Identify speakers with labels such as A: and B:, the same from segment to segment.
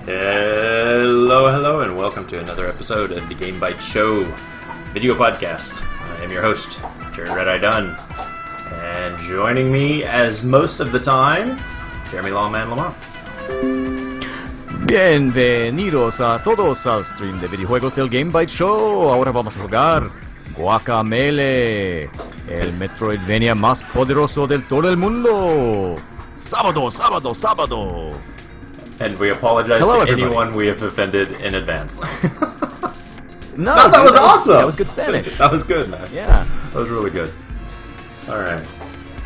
A: Hello, hello, and welcome to another episode of the Game Byte Show video podcast. I am your host, Jerod and and joining me, as most of the time, Jeremy Longman Lamont.
B: Bienvenidos a todos al stream de videojuegos del Game Byte Show. Ahora vamos a jugar Guacamelee, el metroidvania más poderoso del todo el mundo. Sábado, sábado, sábado.
A: And we apologize
B: Hello,
A: to
B: everybody.
A: anyone we have offended in advance.
B: No,
A: that was awesome!
B: That was good Spanish.
A: That was good, man.
B: Yeah.
A: That was really good. Alright.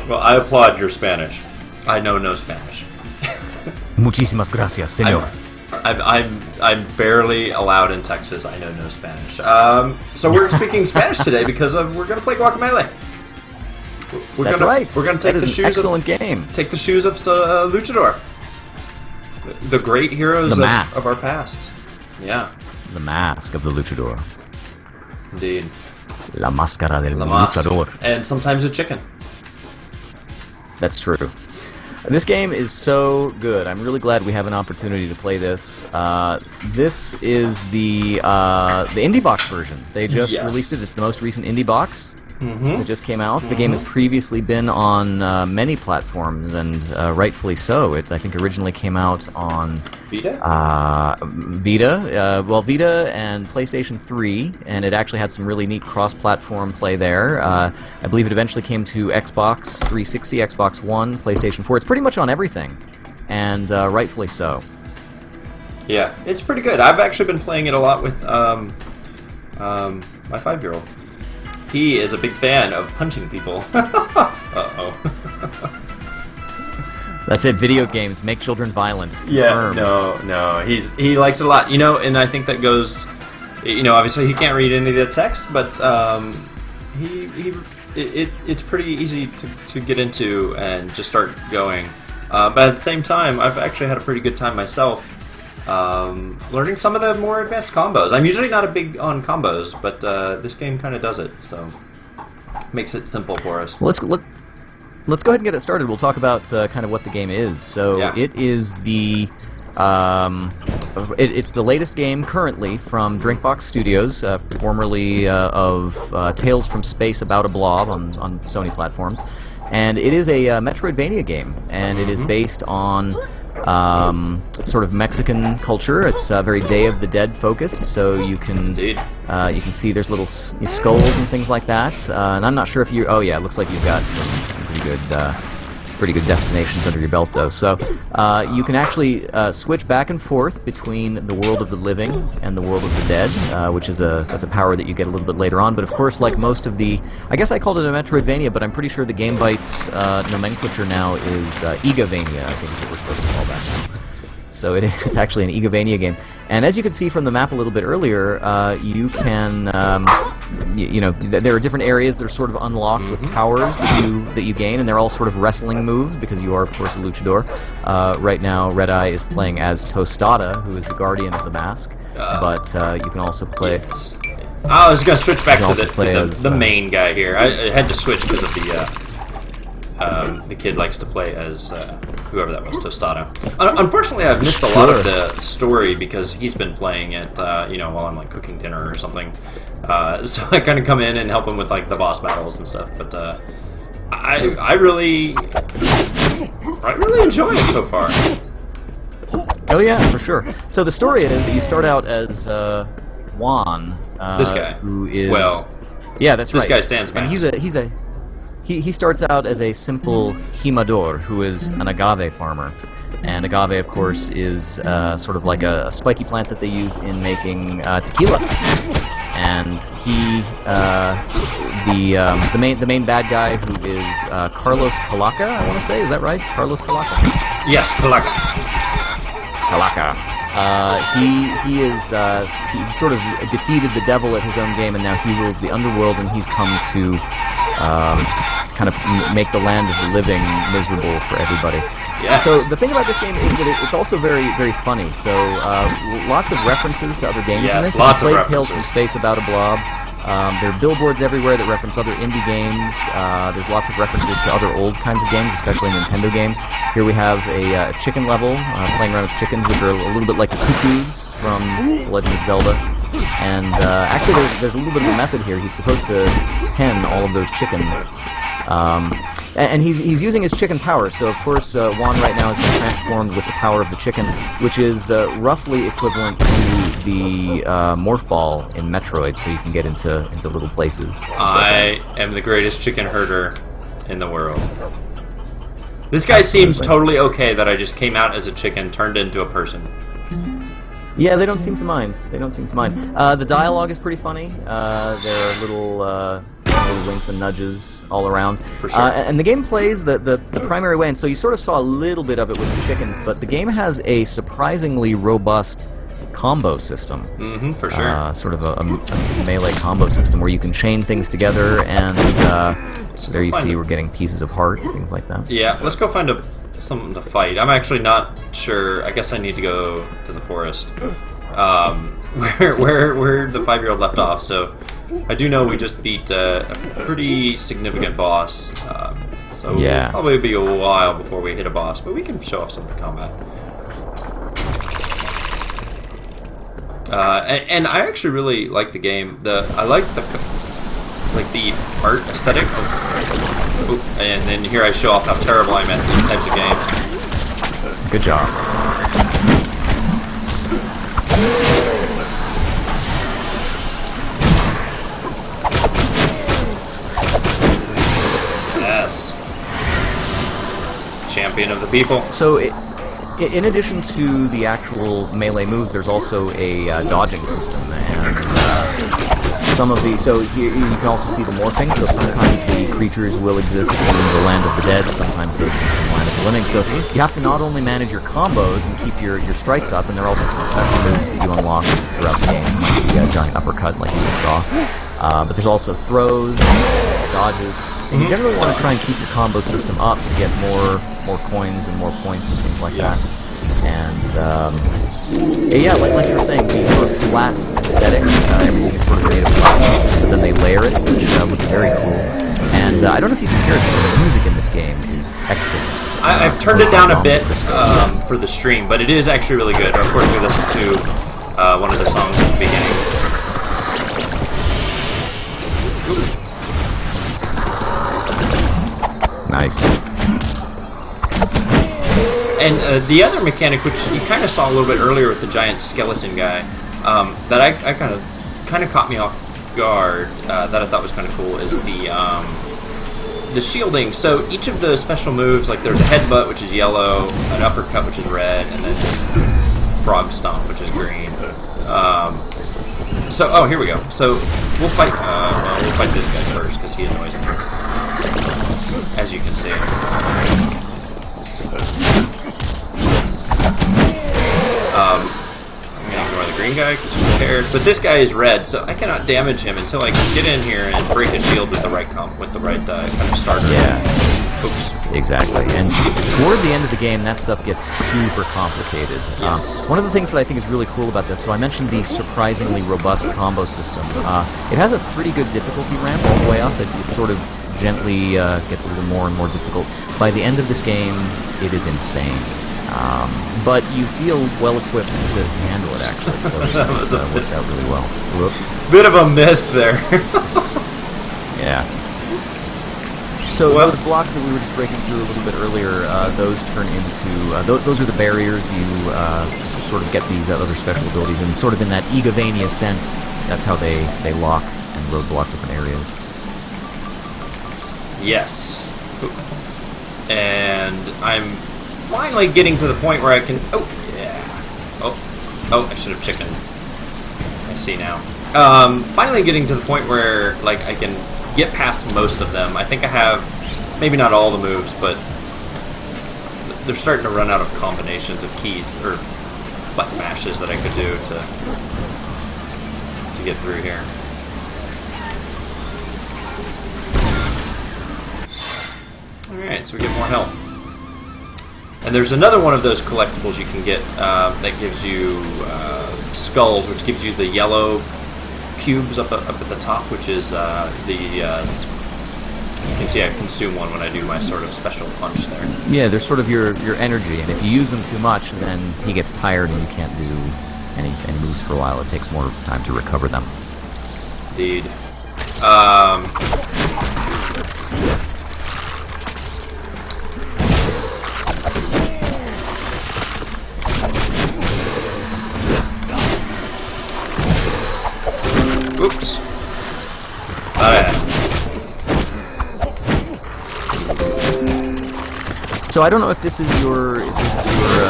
A: Well, I applaud your Spanish. I know no Spanish.
B: Muchísimas gracias, señor.
A: I'm barely allowed in Texas. I know no Spanish. So we're speaking Spanish today because we're going to play Guacamelee.
B: That's right.
A: We're going to take
B: that
A: the
B: is
A: shoes.
B: an excellent game.
A: Take the shoes of Luchador, the great heroes of our past. Yeah.
B: The mask of the luchador.
A: Indeed.
B: La máscara del luchador.
A: And sometimes a chicken.
B: That's true. This game is so good. I'm really glad we have an opportunity to play this. This is the indie box version. They just released it. It's the most recent indie box. It just came out. The game has previously been on many platforms, and rightfully so. It, I think, originally came out on
A: Vita?
B: Vita and PlayStation 3, and it actually had some really neat cross-platform play there. I believe it eventually came to Xbox 360, Xbox One, PlayStation 4. It's pretty much on everything, and rightfully so.
A: Yeah, it's pretty good. I've actually been playing it a lot with my 5-year-old. He is a big fan of punching people. Uh-oh.
B: That's it, video games make children violent.
A: Yeah, no, he likes it a lot. You know, and I think that goes, you know, obviously he can't read any of the text, but it's pretty easy to get into and just start going. But at the same time, I've actually had a pretty good time myself. Learning some of the more advanced combos. I'm usually not a big on combos, but this game kind of does it, so makes it simple for us.
B: Let's go ahead and get it started. We'll talk about kind of what the game is. So it is the it's the latest game currently from Drinkbox Studios, formerly of Tales from Space About a Blob on Sony platforms, and it is a Metroidvania game, and it is based on sort of Mexican culture. It's very Day of the Dead focused, so you can see there's little skulls and things like that. And I'm not sure if you. Oh yeah, it looks like you've got some pretty good destinations under your belt though. So you can actually switch back and forth between the world of the living and the world of the dead, which is that's a power that you get a little bit later on. But of course, like most of the, I guess I called it a Metroidvania, but I'm pretty sure the Game Bytes nomenclature now is igavania. I think is what we're supposed to call that now. So it's actually an igavania game. And as you can see from the map a little bit earlier, you can, you know, there are different areas that are sort of unlocked with powers that you gain, and they're all sort of wrestling moves because you are, of course, a luchador. Right now, Red Eye is playing as Tostada, who is the guardian of the mask, but you can also play...
A: Yes. I was going to switch back to the main guy here. I had to switch because of the kid likes to play as whoever that was, Tostada. Unfortunately, I've missed a lot of the story because he's been playing it, you know, while I'm like cooking dinner or something. So I kind of come in and help him with like the boss battles and stuff. But I really enjoy it so far.
B: Oh yeah, for sure. So the story is that you start out as Juan,
A: this guy,
B: who is
A: yeah,
B: that's
A: this
B: right.
A: guy Sans Mask.
B: And he starts out as a simple jimador, who is an agave farmer. And agave, of course, is sort of like a spiky plant that they use in making tequila. And he, the main bad guy, who is Carlos Calaca, I want to say, is that right? Carlos Calaca?
A: Yes, Calaca.
B: Calaca. He sort of defeated the devil at his own game, and now he rules the underworld, and he's come to kind of make the land of the living miserable for everybody.
A: Yes.
B: So the thing about this game is that it's also very, very funny. So lots of references to other games in this.
A: Lots
B: I played
A: of
B: Tales from Space About a Blob. There are billboards everywhere that reference other indie games. There's lots of references to other old kinds of games, especially Nintendo games. Here we have a chicken level, playing around with chickens, which are a little bit like the cuckoos from The Legend of Zelda. And actually, there's a little bit of a method here. He's supposed to pen all of those chickens. And he's using his chicken power, so of course Juan right now has been transformed with the power of the chicken, which is roughly equivalent to the morph ball in Metroid, so you can get into little places.
A: I am the greatest chicken herder in the world. This guy seems totally okay that I just came out as a chicken, turned into a person.
B: Yeah, they don't seem to mind. They don't seem to mind. The dialogue is pretty funny. There are little winks and nudges all around.
A: For sure.
B: And the game plays the primary way, and so you sort of saw a little bit of it with the chickens, but the game has a surprisingly robust combo system.
A: Mm-hmm, for sure.
B: Sort of a melee combo system where you can chain things together, and there you see we're getting pieces of heart, things like that.
A: Yeah, let's go find something to fight. I'm actually not sure. I guess I need to go to the forest. Where the 5-year-old left off, so I do know we just beat a pretty significant boss, so
B: yeah.
A: It'll probably be a while before we hit a boss, but we can show off some of the combat. And I actually really like the game. I like the art aesthetic. And then here I show off how terrible I'm at these types of games.
B: Good job.
A: Yes. Champion of the people.
B: So, in addition to the actual melee moves, there's also a dodging system, and some of the... So here you can also see the morphing, so sometimes the creatures will exist in the land of the dead, sometimes they'll exist in the land of the living, so you have to not only manage your combos and keep your strikes up, and there are also some special moves that you unlock throughout the game, like the giant uppercut like you just saw, but there's also throws, dodges, and you generally want to try and keep your combo system up to get more coins and more points and things like that. And yeah, like you were saying, the sort of flat aesthetic, everything is sort of made of pieces, but then they layer it, which looks very cool. And I don't know if you can hear it, but the music in this game is excellent.
A: I've turned it down a bit for the stream, but it is actually really good. Of course, we listened to one of the songs at the beginning.
B: Nice.
A: And the other mechanic, which you kind of saw a little bit earlier with the giant skeleton guy, that I kind of caught me off guard, that I thought was kind of cool, is the shielding. So each of the special moves, like there's a headbutt, which is yellow, an uppercut, which is red, and then just frog stomp, which is green. Oh, here we go. So we'll fight this guy first because he annoys me, as you can see. I'm gonna ignore the green guy because who cares? But this guy is red, so I cannot damage him until I can get in here and break his shield with the right kind of starter.
B: Yeah.
A: Oops.
B: Exactly. And toward the end of the game, that stuff gets super complicated.
A: Yes.
B: One of the things that I think is really cool about this, so I mentioned the surprisingly robust combo system. It has a pretty good difficulty ramp all the way up. It sort of gently gets a little more and more difficult. By the end of this game, it is insane. But you feel well equipped to handle it, actually, so it works out really well. Whoop.
A: Bit of a miss there.
B: Yeah. So those blocks that we were just breaking through a little bit earlier, those turn into... those are the barriers. You sort of get these other special abilities, and sort of in that igavania sense, that's how they lock and roadblock different areas.
A: Yes. And I'm finally getting to the point where I can... Oh, yeah. Oh, I should have chickened. I see now. Finally getting to the point where, like, I can get past most of them. I think I have, maybe not all the moves, but they're starting to run out of combinations of keys, or button mashes that I could do to get through here. Alright, so we get more health. And there's another one of those collectibles you can get that gives you skulls, which gives you the yellow cubes up at the top, which is you can see I consume one when I do my sort of special punch there.
B: Yeah, they're sort of your energy, and if you use them too much, then he gets tired and you can't do any moves for a while. It takes more time to recover them.
A: Indeed. Oops.
B: So I don't know if this is your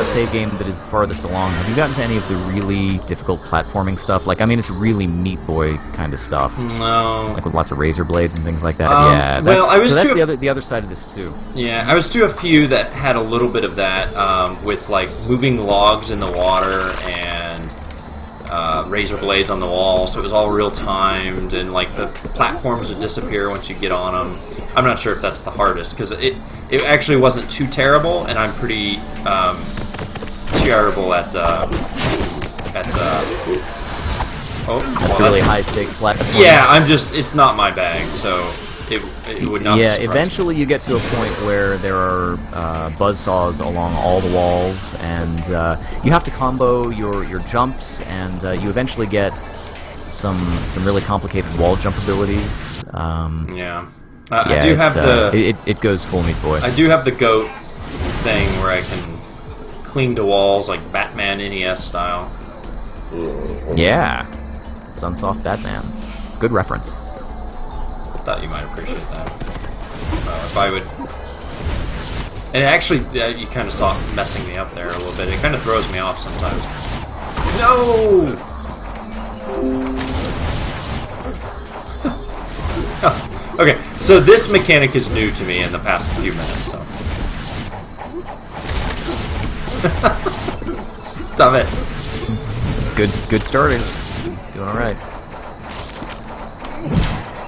B: save game that is farthest along. Have you gotten to any of the really difficult platforming stuff? Like, I mean, it's really Meat Boy kind of stuff.
A: No.
B: Like with lots of razor blades and things like that. Yeah.
A: Well, I was
B: so that's the other side of this too.
A: Yeah, I was to a few that had a little bit of that with like moving logs in the water and razor blades on the wall. So it was all real timed, and like the platforms would disappear once you get on them. I'm not sure if that's the hardest because it actually wasn't too terrible, and I'm pretty terrible at
B: really high stakes platform.
A: Yeah, it's not my bag, so it would not.
B: Yeah, eventually you get to a point where there are buzzsaws along all the walls, and you have to combo your jumps, and you eventually get some really complicated wall jump abilities.
A: Yeah. I do have
B: it goes full Meat Boy.
A: I do have the goat thing where I can cling to walls like Batman NES style.
B: Yeah, Sunsoft Batman. Good reference.
A: Thought you might appreciate that. If I would, and actually, you kind of saw it messing me up there a little bit. It kind of throws me off sometimes. No. Okay, so this mechanic is new to me in the past few minutes, so. Stop it.
B: Good starting. Doing alright.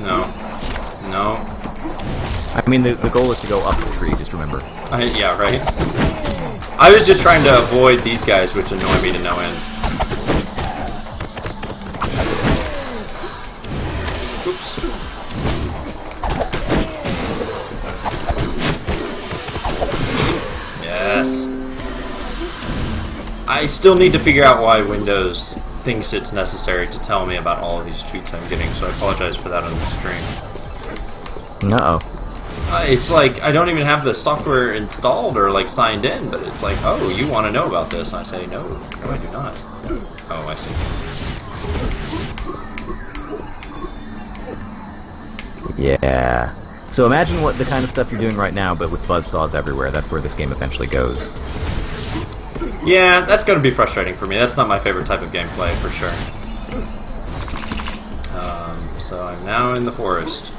A: No.
B: I mean, the goal is to go up the tree, just remember.
A: Yeah, right? I was just trying to avoid these guys, which annoy me to no end. Oops. Yes. I still need to figure out why Windows thinks it's necessary to tell me about all of these tweets I'm getting, so I apologize for that on the stream.
B: Uh-oh.
A: It's like, I don't even have the software installed or, like, signed in, but it's like, oh, you want to know about this? I say, no, I do not. Oh, I see.
B: Yeah. So imagine what the kind of stuff you're doing right now, but with buzzsaws everywhere. That's where this game eventually goes.
A: Yeah, that's going to be frustrating for me. That's not my favorite type of gameplay, for sure. So I'm now in the forest.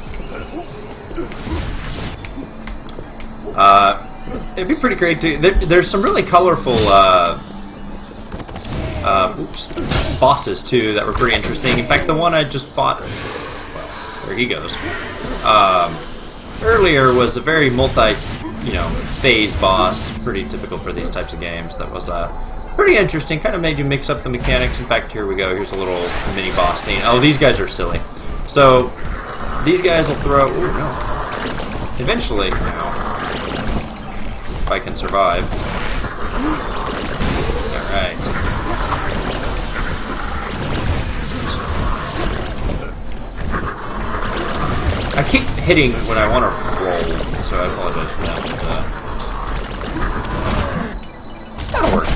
A: It'd be pretty great to... There's some really colorful bosses, too, that were pretty interesting. In fact, the one I just fought... Well, there he goes. Earlier was a very phase boss, pretty typical for these types of games. That was pretty interesting, kind of made you mix up the mechanics. In fact, here we go, here's a little mini boss scene. Oh, these guys are silly. So, these guys will throw... Ooh, no. Eventually, if I can survive. Alright. I keep hitting when I want to roll, so I apologize for that. But, that'll work.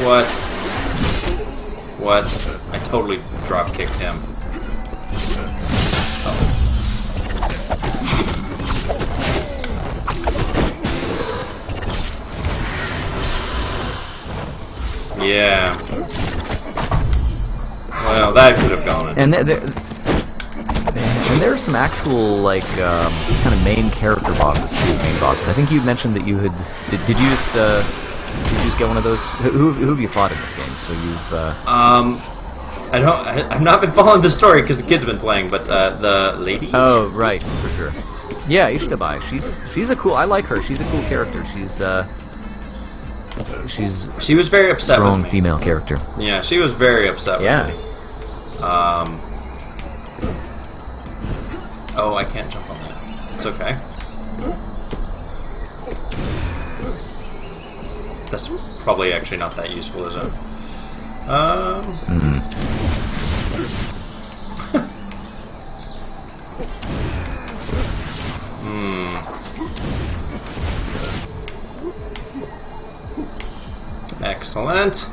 A: What? I totally drop kicked him. Oh. Yeah. Well, that could have gone.
B: And there's some actual, like, kind of main character bosses too. Main bosses. I think you mentioned that you had. Did you just get one of those? Who have you fought in this game? So you've.
A: I've not been following the story because the kid's been playing, but the lady.
B: Oh, right, for sure. Yeah, Ishtabai. She's a cool. I like her. She's a cool character. She's
A: She was very upset with me.
B: Strong female character.
A: Yeah, she was very upset with me. Oh, I can't jump on that. It's okay. That's probably actually not that useful, is it? Excellent.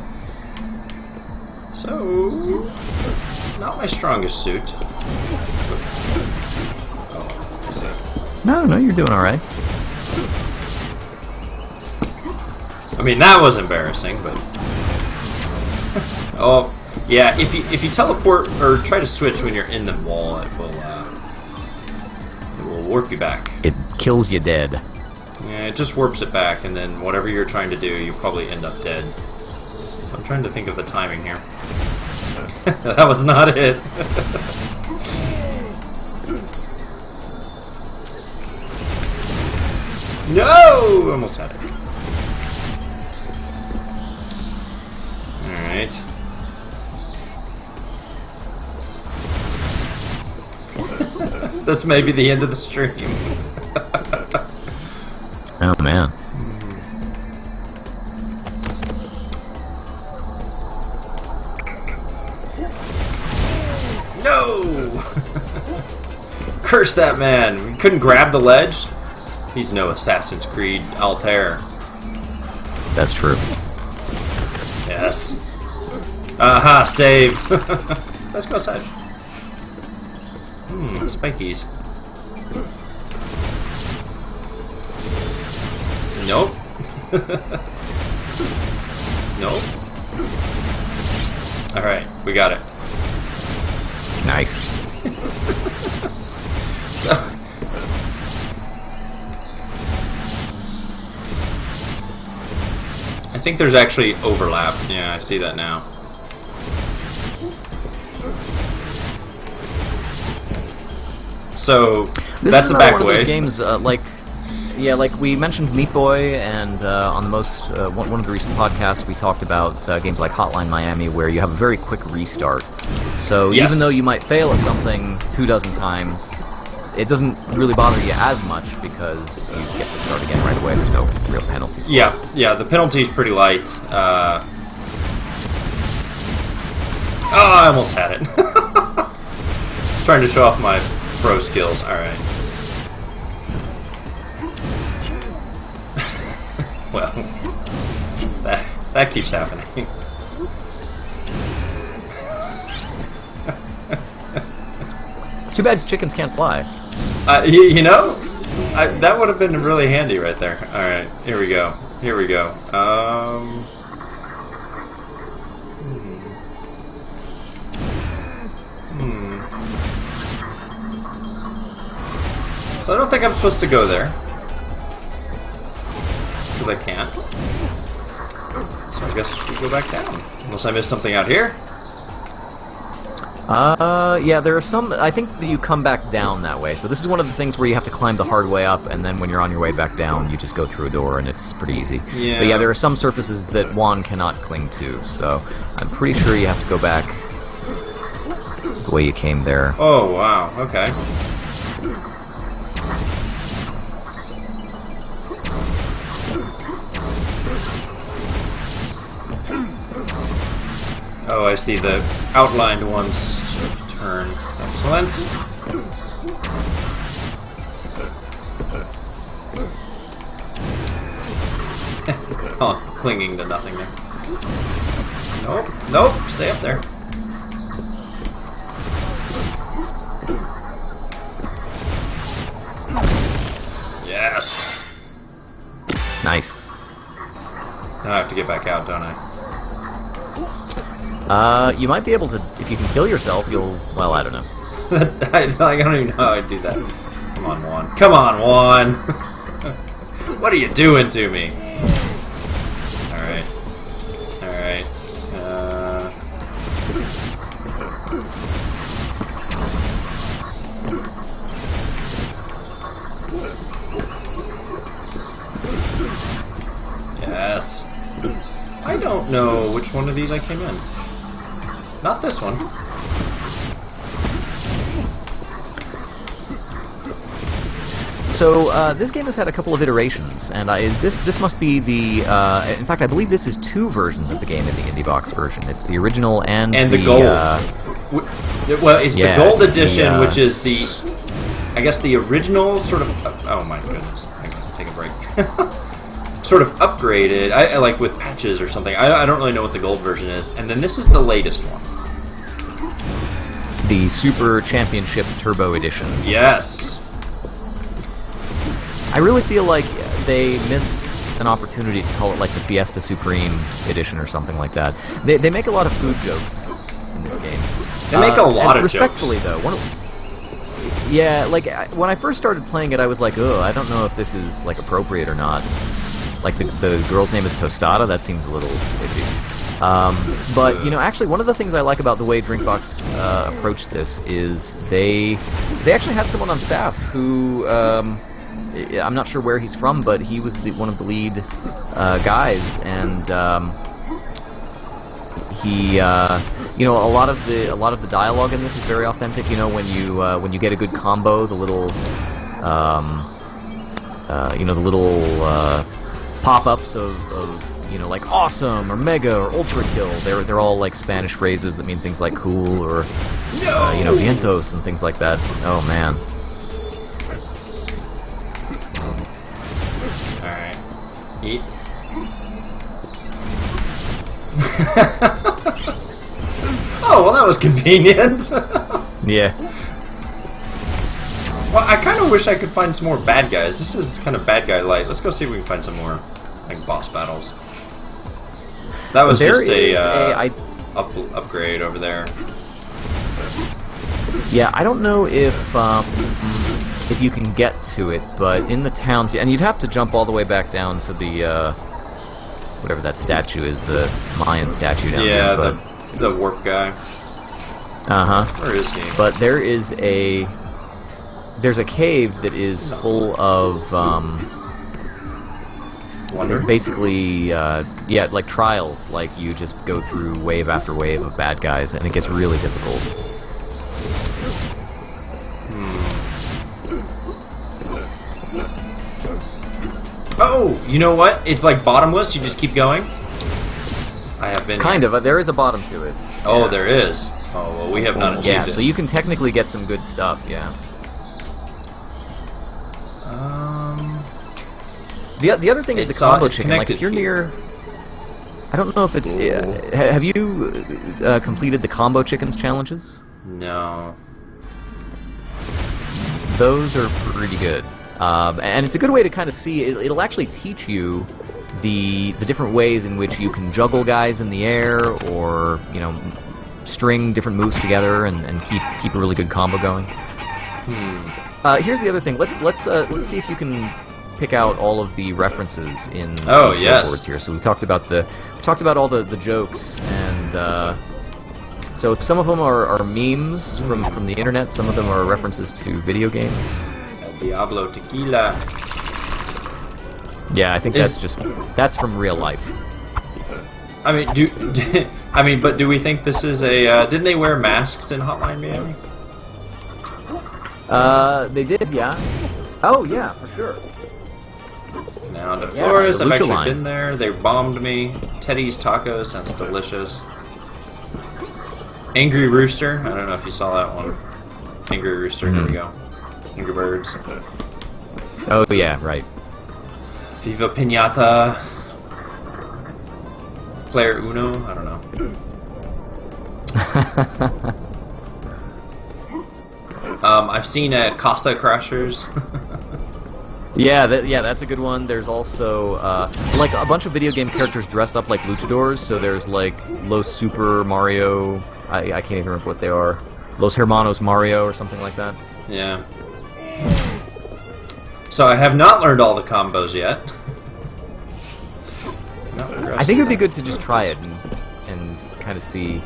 A: So, not my strongest suit. Oh, I see.
B: No, you're doing all right.
A: I mean, that was embarrassing, but oh, yeah. If you teleport or try to switch when you're in the wall, it will warp you back.
B: It kills you dead.
A: Yeah, it just warps it back, and then whatever you're trying to do, you probably end up dead. So I'm trying to think of the timing here. That was not it. No! Almost had it. Alright. This may be the end of the stream.
B: Oh, man.
A: No! Curse that man! We couldn't grab the ledge? He's no Assassin's Creed Altair.
B: That's true.
A: Yes. Aha, save! Let's go outside. Spikies. Nope. Nope. Alright, we got it.
B: Nice.
A: So... I think there's actually overlap. Yeah, I see that now. So, that's the back way.
B: One of those games, like we mentioned Meat Boy, and on the one of the recent podcasts we talked about games like Hotline Miami, where you have a very quick restart. So even though you might fail at something 24 times, it doesn't really bother you as much because you get to start again right away. There's no real penalty.
A: Yeah, the penalty's pretty light. Oh, I almost had it. Just trying to show off my pro skills. Alright. Well, that keeps happening.
B: It's too bad chickens can't fly.
A: You know, that would have been really handy right there. Alright, here we go. Here we go. So I don't think I'm supposed to go there. Because I can't. So I guess we go back down. Unless I missed something out here.
B: Yeah, there are some... I think that you come back down that way. So this is one of the things where you have to climb the hard way up, and then when you're on your way back down, you just go through a door, and it's pretty easy.
A: Yeah.
B: But yeah, there are some surfaces that Juan cannot cling to, so I'm pretty sure you have to go back the way you came there.
A: Oh, wow. Okay. Oh, I see the outlined ones turn. Excellent. Oh, clinging to nothing there. Nope, nope, stay up there. Yes.
B: Nice.
A: Now I have to get back out, don't I?
B: You might be able to, if you can kill yourself, you'll, well, I don't know.
A: I don't even know how I'd do that. Come on, Juan. Come on, Juan! What are you doing to me? Alright. Alright. Yes. I don't know which one of these I came in. Not this one.
B: So this game has had a couple of iterations, and this must be the. In fact, I believe this is 2 versions of the game in the IndieBox version. It's the original and
A: the gold. Well, it's the gold edition, which is the, I guess, the original sort of. Oh my goodness! I gotta take a break. Sort of upgraded, I like with patches or something. I don't really know what the gold version is. And then this is the latest one.
B: The Super Championship Turbo Edition.
A: Yes.
B: I really feel like they missed an opportunity to call it like the Fiesta Supreme Edition or something like that. They make a lot of food jokes in this game.
A: They make a lot of jokes.
B: Respectfully, though, yeah, like when I first started playing it, I was like, "Oh, I don't know if this is like appropriate or not." Like the girl's name is Tostada. That seems a little iffy. But you know, actually, one of the things I like about the way Drinkbox approached this is they actually had someone on staff who. I'm not sure where he's from, but he was one of the lead guys, and he, you know, a lot of the dialogue in this is very authentic. You know, when you get a good combo, the little, you know, the little pop-ups of you know, like awesome or mega or ultra kill. They're all like Spanish phrases that mean things like cool or you know, vientos and things like that. Oh man.
A: Eat. Oh, well, that was convenient.
B: Yeah.
A: Well, I kind of wish I could find some more bad guys. This is kind of bad guy light. Let's go see if we can find some more, like, boss battles. That was just upgrade over there.
B: Yeah, I don't know if you can get to it, but in the towns, and you'd have to jump all the way back down to the whatever that statue is, the Mayan statue down there.
A: Yeah, the warp guy. Where is he?
B: But there's a cave that is full of
A: Wonder?
B: Basically, yeah, like trials. Like you just go through wave after wave of bad guys, and it gets really difficult.
A: Oh, you know what? It's like bottomless. You just keep going. I have been
B: kind of. There is a bottom to it.
A: Oh, yeah. There is. Oh well, we have not achieved it.
B: Yeah, so you can technically get some good stuff. Yeah. The other thing is the combo chicken. Like if you're near, I don't know if it's. Have you completed the combo chickens challenges?
A: No.
B: Those are pretty good. And it's a good way to kind of see. It'll actually teach you the different ways in which you can juggle guys in the air, or you know, string different moves together and keep a really good combo going. Here's the other thing. Let's see if you can pick out all of the references in these boards here. So we talked about all the jokes, and so some of them are memes from the internet. Some of them are references to video games.
A: Diablo Tequila.
B: Yeah, I think that's from real life.
A: I mean, but do we think this is a? Didn't they wear masks in Hotline Miami?
B: They did, yeah. Oh yeah, for sure.
A: Now to Flores, I've actually been there. They bombed me. Teddy's Tacos sounds delicious. Angry Rooster. I don't know if you saw that one. Angry Rooster. Here we go. Angry Birds.
B: Oh yeah, right.
A: Viva Pinata. Player Uno. I don't know. I've seen Casa Crashers.
B: Yeah, that's a good one. There's also like a bunch of video game characters dressed up like luchadors. So there's like Los Super Mario. I can't even remember what they are. Los Hermanos Mario or something like that.
A: Yeah. So I have not learned all the combos yet.
B: I think it would be good to just try it and kind of see.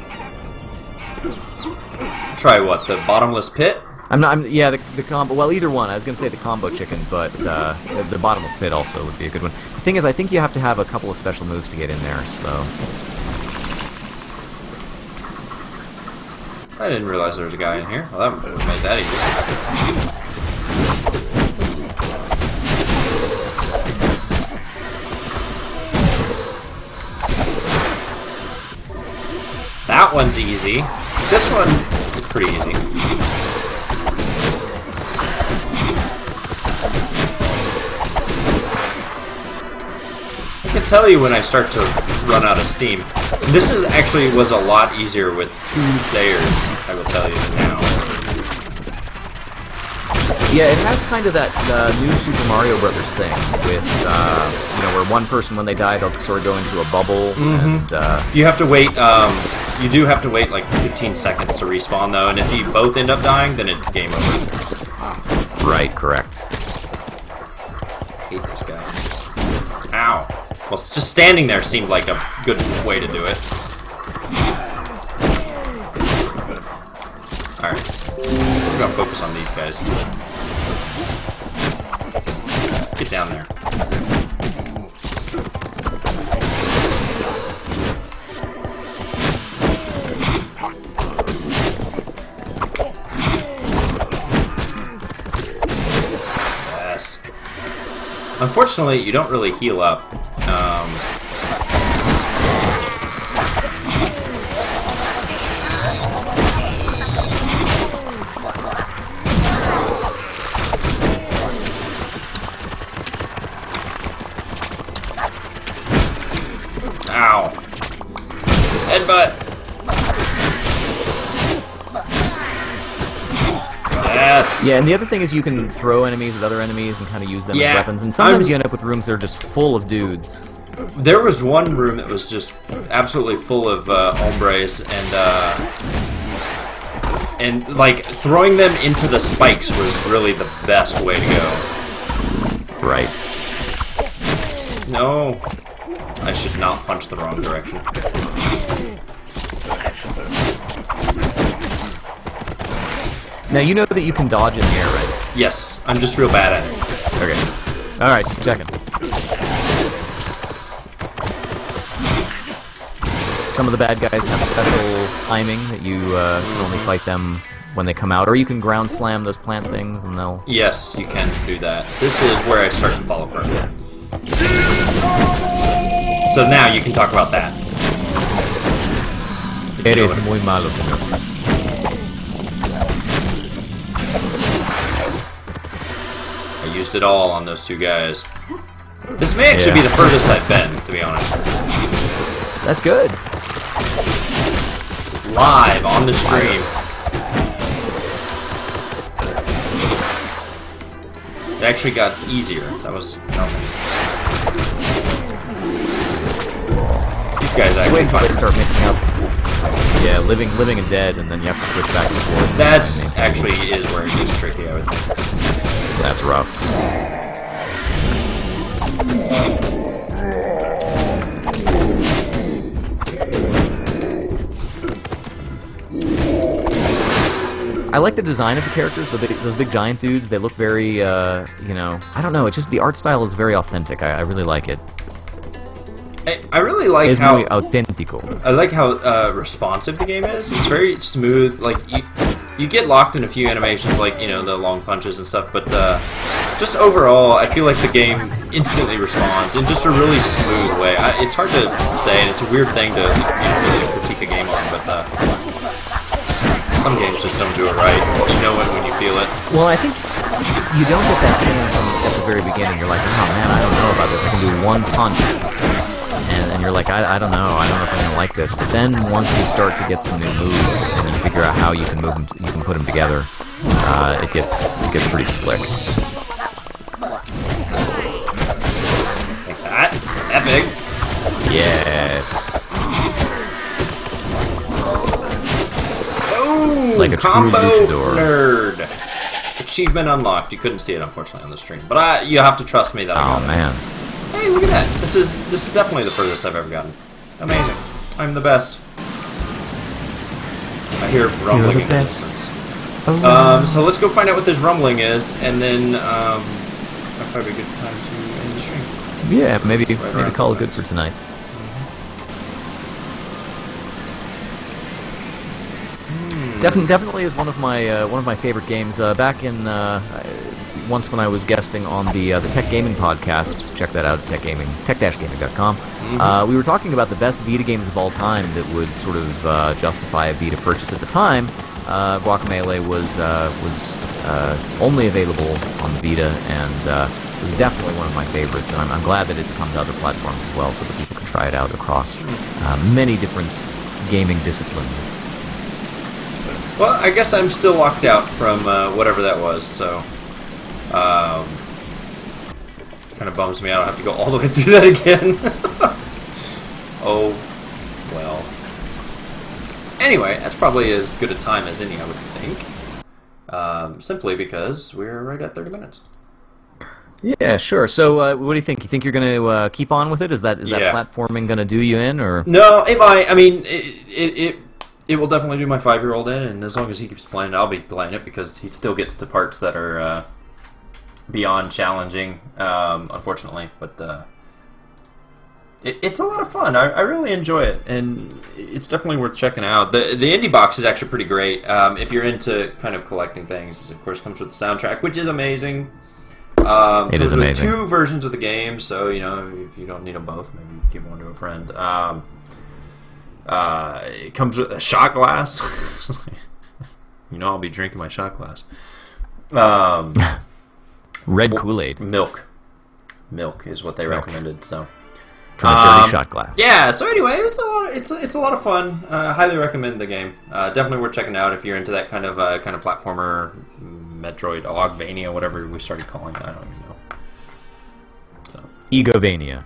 A: Try what? The bottomless pit?
B: Yeah, the combo. Well, either one. I was gonna say the combo chicken, but the bottomless pit also would be a good one. The thing is, I think you have to have a couple of special moves to get in there. So.
A: I didn't realize there was a guy in here. Well, that would have made that easy. That one's easy. This one is pretty easy. I can tell you when I start to run out of steam. This was a lot easier with 2 players, I will tell you now.
B: Yeah, it has kind of that new Super Mario Brothers thing with, you know, where one person, when they die, they'll sort of go into a bubble. And,
A: you have to wait, you do have to wait like 15 seconds to respawn, though, and if you both end up dying, then it's game over.
B: Right, correct.
A: I hate this guy. Ow. Well, just standing there seemed like a good way to do it. Alright. We're gonna focus on these guys. Get down there. Yes. Unfortunately, you don't really heal up. Ow. Headbutt. Yes.
B: Yeah, and the other thing is you can throw enemies at other enemies and kind of use them as weapons. And sometimes you end up with rooms that are just full of dudes.
A: There was one room that was just absolutely full of hombres, and like throwing them into the spikes was really the best way to go.
B: Right.
A: No. I should not punch the wrong direction.
B: Now, you know that you can dodge in the air, right?
A: Yes, I'm just real bad at it.
B: Okay. Alright, just checking. Some of the bad guys have special timing that you can only fight them when they come out, or you can ground slam those plant things and they'll...
A: Yes, you can do that. This is where I start to fall apart. So now you can talk about that.
B: Eres muy malo, señor.
A: I used it all on those 2 guys. This may actually be the furthest I've been, to be honest.
B: That's good.
A: Live on the stream. It actually got easier. That was nothing. These guys actually
B: wait until they start mixing up. Yeah, living and dead, and then you have to switch back and forth.
A: That's actually is where it gets tricky, I would think.
B: That's rough. I like the design of the characters, those big giant dudes. They look very, you know, I don't know, it's just the art style is very authentic. I really like it.
A: I really like
B: es
A: how...
B: muy auténtico.
A: I like how responsive the game is. It's very smooth. Like, you get locked in a few animations, like, you know, the long punches and stuff, but just overall, I feel like the game instantly responds in just a really smooth way. It's hard to say, and it's a weird thing to really critique a game on, but some games just don't do it right. You know it when you feel it.
B: Well, I think you don't get that feeling from at the very beginning. You're like, oh man, I don't know about this. I can do one punch. And you're like, I don't know if I'm gonna like this. But then once you start to get some new moves and you figure out how you can move them, you can put them together, it gets pretty slick.
A: Like that, epic.
B: Yes.
A: Oh,
B: like a
A: combo
B: true luchador.
A: Nerd. Achievement unlocked. You couldn't see it unfortunately on the stream, but you have to trust me that I got it.
B: Man.
A: Hey, look at that. This is definitely the furthest I've ever gotten. Amazing. I'm the best. I hear rumbling in the distance. So let's go find out what this rumbling is, and then that'll probably be a good time to end the stream.
B: Yeah, maybe call it good for tonight. Definitely is one of my favorite games. Back in once when I was guesting on the Tech Gaming podcast, check that out, tech-gaming.com. We were talking about the best Vita games of all time that would sort of justify a Vita purchase at the time. Guacamelee was only available on the Vita, and was definitely one of my favorites. And I'm glad that it's come to other platforms as well, so that people can try it out across many different gaming disciplines.
A: Well, I guess I'm still locked out from whatever that was, so kind of bums me out. I have to go all the way through that again. Oh, well. Anyway, that's probably as good a time as any, I would think. Simply because we're right at 30 minutes.
B: Yeah, sure. So, what do you think? You think you're going to keep on with it? Is that platforming going to do you in, or?
A: No, it might. I mean, it will definitely do my 5-year-old in, and as long as he keeps playing it, I'll be playing it, because he still gets to parts that are beyond challenging, unfortunately. But it's a lot of fun. I really enjoy it, and it's definitely worth checking out. The indie box is actually pretty great. If you're into kind of collecting things, of course, it comes with the soundtrack, which is amazing.
B: It is amazing.
A: With 2 versions of the game, so you know, if you don't need them both, maybe give one to a friend. It comes with a shot glass. You know, I'll be drinking my shot glass.
B: Red Kool-Aid.
A: Milk is what they recommended. So
B: from a dirty shot glass.
A: Yeah. So anyway, it's a lot of fun. Highly recommend the game. Definitely worth checking out if you're into that kind of platformer, metroid, igavania, whatever we started calling it. I don't even know. So Igavania.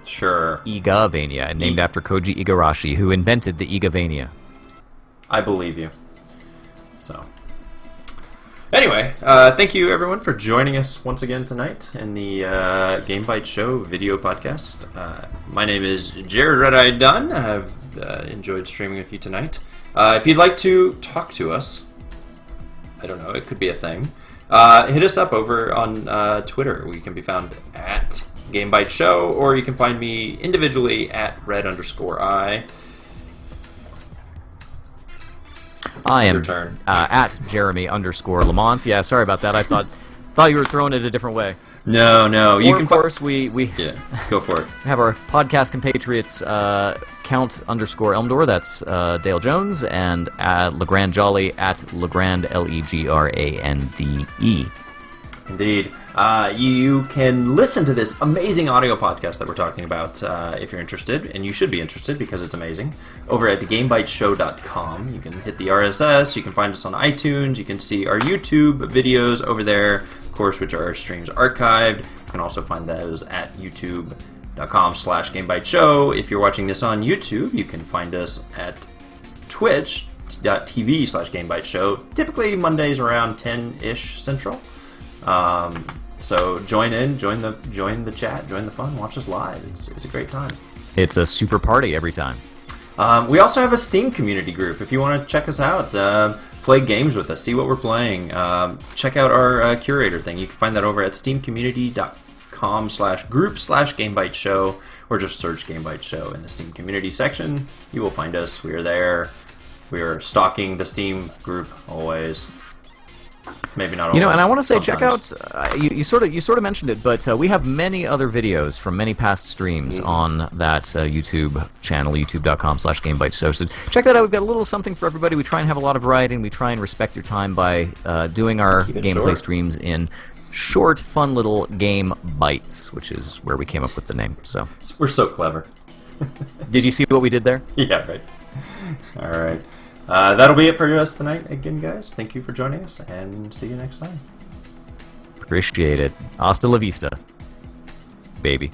A: Sure.
B: Igavania, and named after Koji Igarashi, who invented the Igavania.
A: I believe you. So, anyway, thank you everyone for joining us once again tonight in the GameBytes Show video podcast. My name is Jerod Red-Eyed Dunn. I've enjoyed streaming with you tonight. If you'd like to talk to us, I don't know, it could be a thing. Hit us up over on Twitter. We can be found at GameBytes Show, or you can find me individually at red_I.
B: I am at Jeremy_Lamont. Yeah, sorry about that. I thought you were throwing it a different way.
A: No.
B: You can, of course, we
A: go for it.
B: Have our podcast compatriots Count_Elmdor. That's Dale Jones, and Legrand Jolly at Legrand LEGRANDE.
A: Indeed. You can listen to this amazing audio podcast that we're talking about if you're interested, and you should be interested because it's amazing, over at GameBytesShow.com. You can hit the RSS, you can find us on iTunes, you can see our YouTube videos over there, of course, which are our streams archived. You can also find those at youtube.com/GameBytesShow. If you're watching this on YouTube, you can find us at twitch.tv/GameBytesShow, typically Mondays around 10-ish Central. So join in, join the chat, join the fun, watch us live. It's a great time. It's
B: a super party every time.
A: We also have a Steam community group. If you want to check us out, play games with us, see what we're playing. Check out our curator thing. You can find that over at steamcommunity.com/group/GameBytesShow, or just search GameBytes Show in the Steam community section. You will find us. We are there. We are stalking the Steam group always. Maybe not always.
B: And I want to say,
A: sometimes.
B: check out. You sort of mentioned it, but we have many other videos from many past streams on that YouTube channel, youtube.com/GameBytesShow. So check that out. We've got a little something for everybody. We try and have a lot of variety, and we try and respect your time by doing our gameplay streams in short, fun little game bites, which is where we came up with the name. So
A: we're so clever.
B: Did you see what we did there?
A: Yeah, right. All right. That'll be it for us tonight again, guys. Thank you for joining us, and see you next time.
B: Appreciate it. Hasta la vista, baby.